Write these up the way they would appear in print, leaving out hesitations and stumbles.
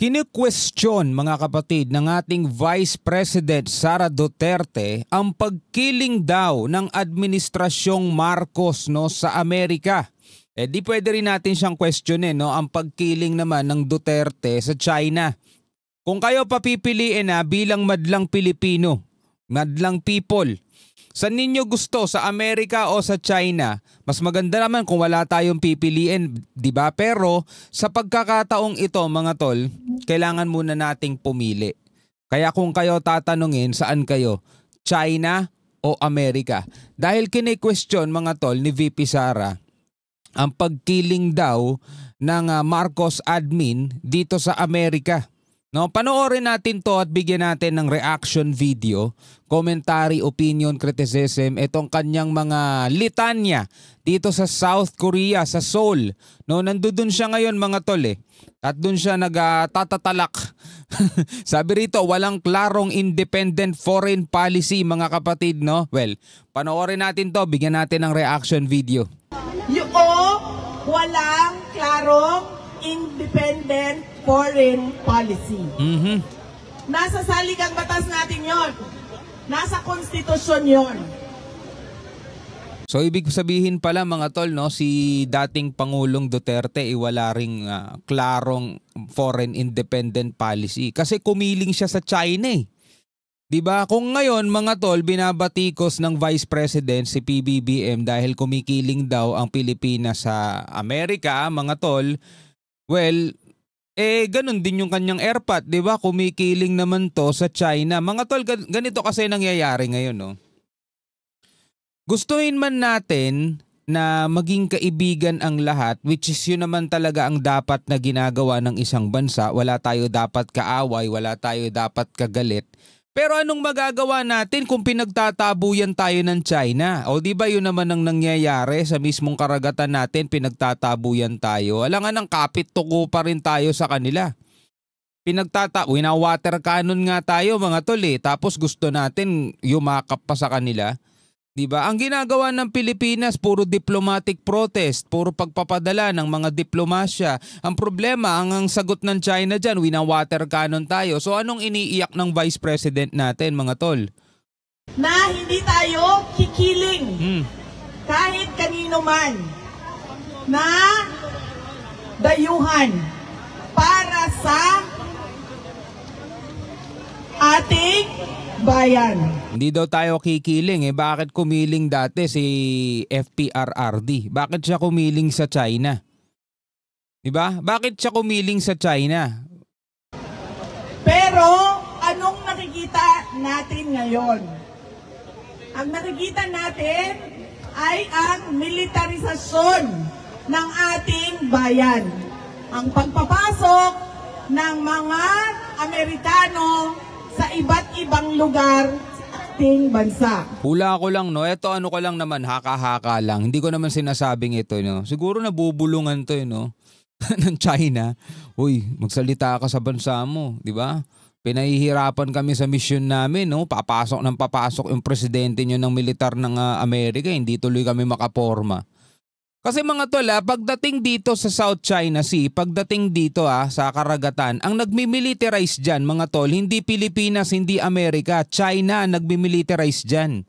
Kini-question mga kapatid ng ating Vice President Sara Duterte ang pagkiling daw ng administrasyong Marcos sa Amerika. Di pwede rin natin siyang questionin ang pagkiling naman ng Duterte sa China. Kung kayo papipiliin bilang madlang Pilipino, madlang people, saan ninyo gusto, sa Amerika o sa China? Mas maganda naman kung wala tayong pipiliin, di ba? Pero sa pagkakataong ito mga tol, kailangan muna nating pumili. Kaya kung kayo tatanungin saan kayo, China o Amerika? Dahil kini-question mga tol ni VP Sara ang pagkiling daw ng Marcos admin dito sa Amerika. Panoorin natin to at bigyan natin ng reaction video, commentary, opinion, criticism, itong kanyang mga litanya dito sa South Korea, sa Seoul. Nandun siya ngayon mga tol at dun siya nagtatatalak. Sabi rito, walang klarong independent foreign policy mga kapatid. Well, panoorin natin to, bigyan natin ng reaction video. Walang klarong independent foreign policy. Nasa saligang batas natin yon. Nasa konstitusyon yon. So ibig sabihin pala mga tol, si dating Pangulong Duterte wala ring klarong foreign independent policy. Kasi kumiling siya sa China Diba? Kung ngayon mga tol, binabatikos ng Vice President si PBBM dahil kumikiling daw ang Pilipinas sa Amerika mga tol, well, ganun din yung kanyang airpat, di ba? Kumikiling naman to sa China. Mga tol, ganito kasi nangyayari ngayon, Gustuhin man natin na maging kaibigan ang lahat, which is yun naman talaga ang dapat na ginagawa ng isang bansa. Wala tayo dapat kaaway, wala tayo dapat kagalit. Pero anong magagawa natin kung pinagtatabuyan tayo ng China? O di ba yun naman ang nangyayari sa mismong karagatan natin, pinagtatabuyan tayo. Alangan ng kapit tuko pa rin tayo sa kanila. Wina-water cannon nga tayo mga tol tapos gusto natin yumakap pa sa kanila. Diba? Ang ginagawa ng Pilipinas, puro diplomatic protest, puro pagpapadala ng mga diplomasya. Ang problema, ang sagot ng China dyan, wina-water cannon tayo. So anong iniiyak ng Vice President natin, mga tol? Na hindi tayo kikiling kahit kanino man na dayuhan para sa ating bayan. Hindi daw tayo kikiling Bakit kumiling dati si FPRRD? Bakit siya kumiling sa China? Diba? Bakit siya kumiling sa China? Pero anong nakikita natin ngayon? Ang nakikita natin ay ang militarisasyon ng ating bayan. Ang pagpapasok ng mga Amerikano sa iba't ibang lugar sa ating bansa. Hula ko lang ito ano ko lang naman, haka-haka lang. Hindi ko naman sinasabing ito Siguro nabubulungan to ng China. Uy, magsalita ka sa bansa mo, di ba? Pinahihirapan kami sa mission namin, papasok yung presidente nyo ng militar ng Amerika, hindi tuloy kami makaporma. Kasi mga tol, pagdating dito sa South China Sea, pagdating dito sa karagatan, ang nagmimilitarize dyan mga tol, hindi Pilipinas, hindi Amerika, China nagmimilitarize dyan.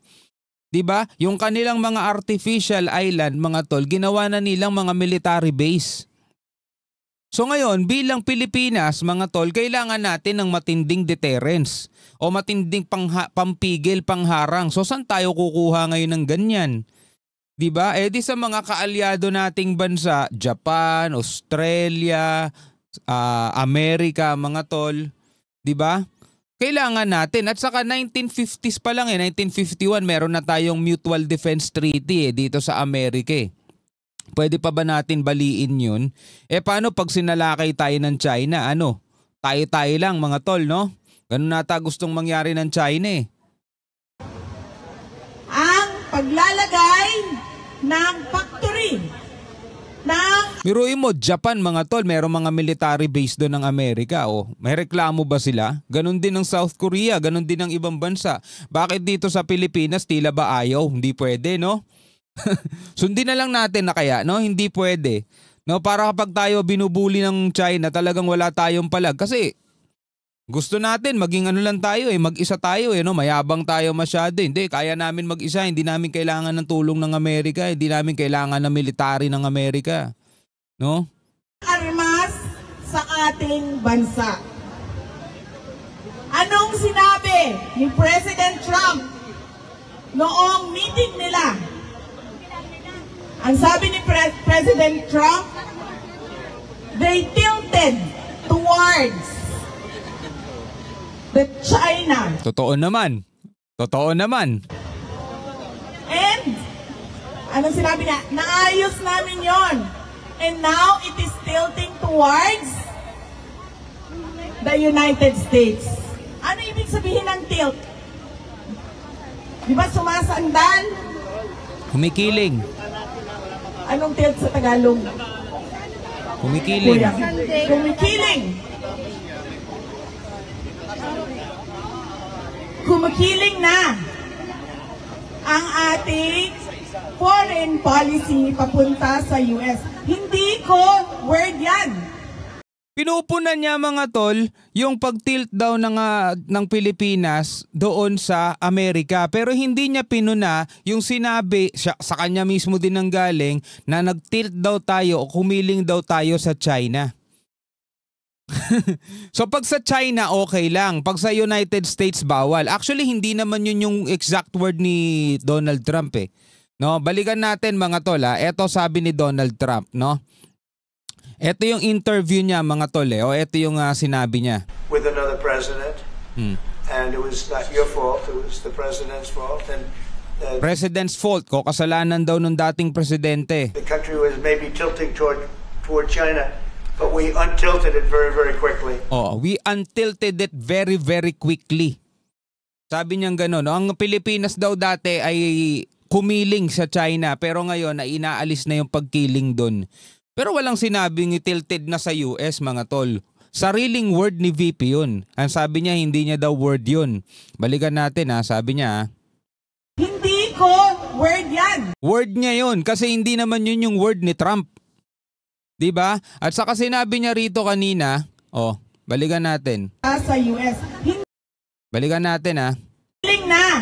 Diba? Yung kanilang mga artificial island mga tol, ginawa na nilang mga military base. So ngayon, bilang Pilipinas mga tol, kailangan natin ng matinding deterrence o matinding pampigil, pangharang. So saan tayo kukuha ngayon ng ganyan? Diba? Di sa mga kaalyado nating bansa, Japan, Australia, Amerika, mga tol, diba? Kailangan natin. At saka 1950s pa lang 1951, meron na tayong Mutual Defense Treaty dito sa Amerika Pwede pa ba natin baliin yun? Paano pag sinalakay tayo ng China? Tayo-tayo lang mga tol, Ganun nata gustong mangyari ng China Ang paglalagay ng factory ng... Biruin mo, Japan mga tol, merong mga military base doon ng Amerika. May reklamo ba sila? Ganon din ng South Korea, ganon din ng ibang bansa. Bakit dito sa Pilipinas tila ba ayaw? Hindi pwede, Sundin na lang natin na kaya, Hindi pwede. No, para kapag tayo binubuli ng China, talagang wala tayong palag. Kasi gusto natin maging ano lang tayo mag-isa tayo no, mayabang tayo masyado. Hindi, kaya namin mag-isa, hindi namin kailangan ng tulong ng Amerika, hindi namin kailangan ng military ng Amerika. No? Armas sa ating bansa. Anong sinabi ni President Trump noong meeting nila? Ang sabi ni President Trump, they tilted towards the China. Totoo naman. Totoo naman. And, anong sinabi niya? Naayos namin yon. And now, it is tilting towards the United States. Ano ibig sabihin ng tilt? Di ba sumasandal? Humikiling. Anong tilt sa Tagalog? Humikiling. Kuya. Kumikiling. Kumikiling na ang ating foreign policy papunta sa US. Hindi ko word yan. Pinupunan niya mga tol yung pag-tilt daw ng Pilipinas doon sa Amerika. Pero hindi niya pinuna yung sinabi, sa kanya mismo din ang galing, na nag-tilt daw tayo o kumiling daw tayo sa China. So pag sa China okay lang, pag sa United States bawal. Actually hindi naman yun yung exact word ni Donald Trump eh. No, balikan natin mga tol ha. Ito sabi ni Donald Trump, no? Ito yung interview niya mga tol eh. O ito yung sinabi niya. With another president. And it was not your fault, it was the president's fault. And President's fault ko, kasalanan daw ng dating presidente. the country was maybe tilting toward China, but we untilted it very, very quickly. Oh, we untilted it very, very quickly. Sabi niya gano'n, no? Ang Pilipinas daw dati ay kumiling sa China, pero ngayon ay inaalis na yung pagkiling doon. Pero walang sinabing tilted na sa US mga tol. Sariling word ni VP yun. Ang sabi niya hindi niya daw word yun. Balikan natin sabi niya. Hindi ko word yan. Word niya yun kasi hindi naman yun yung word ni Trump. Diba? At saka sinabi niya rito kanina, balikan natin. Sa US. Balikan natin Hiling na.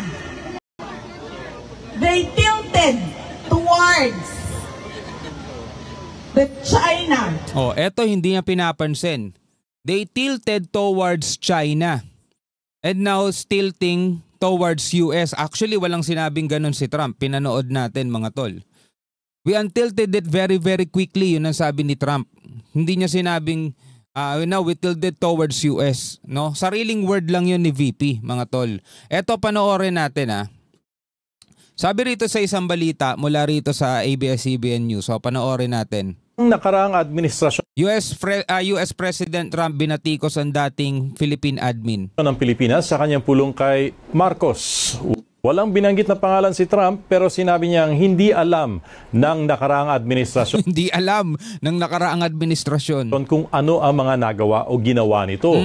They tilted towards the China. Eto hindi niya pinapansin. They tilted towards China. And now tilting towards US. Actually, walang sinabing ganun si Trump. Pinanood natin mga tol. We untilted it very, very quickly. Yun ang sabi ni Trump. Hindi niya sinabing, now we tilted towards US. No? Sariling word lang yun ni VP, mga tol. Eto, panoorin natin Sabi rito sa isang balita mula rito sa ABS-CBN News. So, panoorin natin. Nakaraang administrasyon US President Trump binatikos ang dating Philippine admin ng Pilipinas sa kanyang pulong kay Marcos. Walang binanggit na pangalan si Trump pero sinabi niyang hindi alam ng nakaraang administrasyon. Hindi alam ng nakaraang administrasyon kung ano ang mga nagawa o ginawa nito.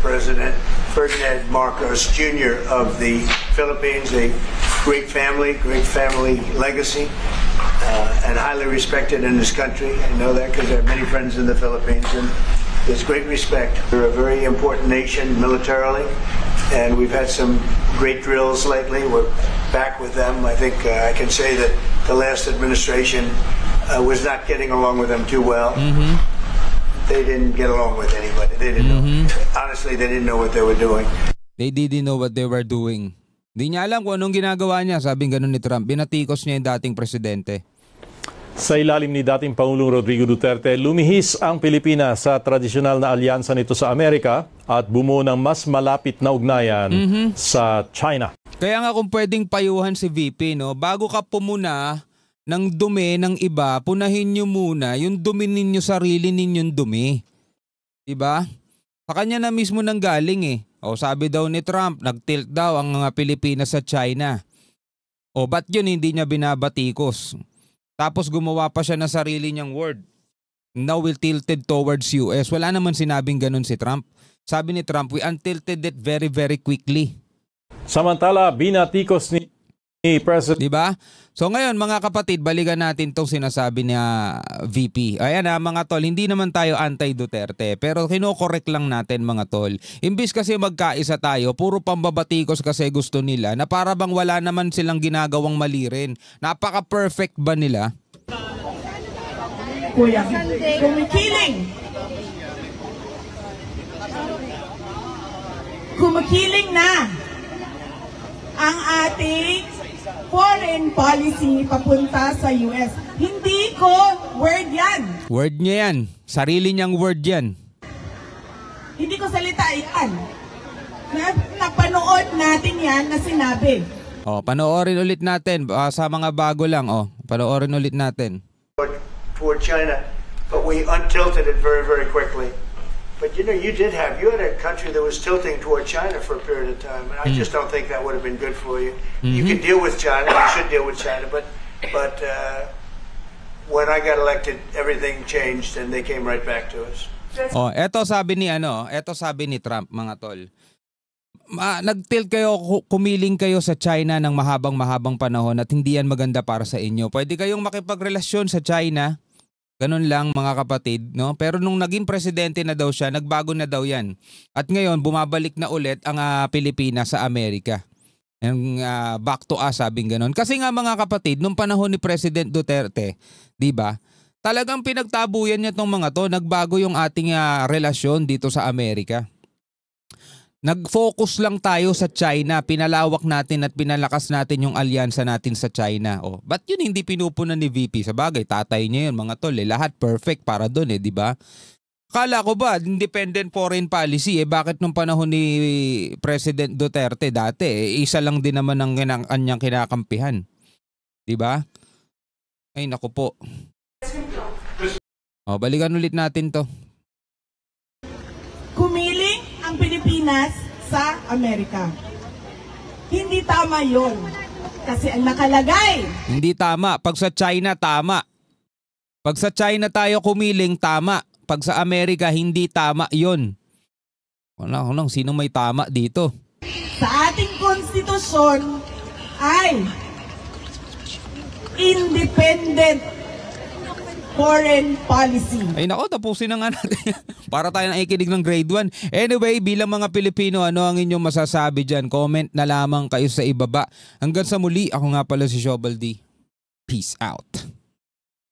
President Ferdinand Marcos Jr. of the Philippines, a great family legacy, and highly respected in this country. I know that because I have many friends in the Philippines, and there's great respect. They're a very important nation militarily, and we've had some great drills lately. We're back with them. I think I can say that the last administration was not getting along with them too well. They didn't get along with anybody. They didn't know. Honestly, they didn't know what they were doing. They didn't know what they were doing. Hindi niya alam kung anong ginagawa niya. Sabing ganun ni Trump. Binatikos niya yung dating presidente. Sa ilalim ni dating Pangulong Rodrigo Duterte, lumihis ang Pilipinas sa tradisyonal na alyansa nito sa Amerika at bumuo ng mas malapit na ugnayan sa China. Kaya nga kung pwedeng payuhan si VP, no, bago ka pumuna ng dumi ng iba, punahin nyo muna yung dumi ninyo, sarili ninyong dumi. Diba? Sa kanya na mismo nang galing sabi daw ni Trump, nag-tilt daw ang mga Pilipinas sa China. Ba't yun hindi niya binabatikos? Tapos gumawa pa siya ng sarili niyang word. Now we tilted towards US. Wala naman sinabing ganun si Trump. Sabi ni Trump, we untilted it very, very quickly. Samantala, binatikos ni President 'Di ba? So ngayon mga kapatid, balikan natin 'tong sinasabi niya VP. Ayan mga tol, hindi naman tayo anti-Duterte, pero kino-correct lang natin mga tol. Imbis kasi magkaisa tayo, puro pambabatikos kasi gusto nila na para bang wala naman silang ginagawang mali rin. Napaka-perfect ba nila? Kuya, kumikiling. Kumikiling na ang ating foreign policy papunta sa US. Hindi ko word yan. Word niya yan. Sarili niyang word yan. Hindi ko salita yan. Napanood natin yan na sinabi. Panoorin ulit natin sa mga bago lang. Panoorin ulit natin. Toward China, but we untilted it very, very quickly. But you had a country that was tilting toward China for a period of time, and I just don't think that would have been good for you. You can deal with China, you should deal with China, but when I got elected, everything changed, and they came right back to us. Eto sabi ni Trump, mga tol. Nag-tilt kayo, kumiling kayo sa China ng mahabang panahon at hindi yan maganda para sa inyo. Pwede kayong makipagrelasyon sa China. Ganun lang mga kapatid, no? Pero nung naging presidente na daw siya, nagbago na daw yan. At ngayon, bumabalik na ulit ang Pilipinas sa Amerika. Yung back to us, sabing ganun. Kasi nga mga kapatid, nung panahon ni President Duterte, di ba? Talagang pinagtabuyan niya tong mga to. Nagbago yung ating relasyon dito sa Amerika. Nag-focus lang tayo sa China, pinalawak natin at pinalakas natin yung alyansa natin sa China. Ba't yun hindi pinupunan ni VP? Sa bagay, tatay niya yun mga tol. Lahat perfect para doon di ba? Kala ko ba, independent foreign policy, bakit nung panahon ni President Duterte dati, isa lang din naman ang kanyang kinakampihan. Di ba? Ay, naku po. Balikan ulit natin to. Kumiling ang Pilipinas sa Amerika. Hindi tama yon. Kasi ang nakalagay. Hindi tama. Pag sa China, tama. Pag sa China tayo kumiling, tama. Pag sa Amerika, hindi tama yon. Sino may tama dito? Sa ating konstitusyon ay independent foreign policy. Ay nako, tapusin na nga natin. Para tayo nakikinig ng grade 1. Anyway, bilang mga Pilipino, ano ang inyong masasabi dyan? Comment na lamang kayo sa ibaba. Hanggang sa muli, ako nga pala si Shobal D. Peace out.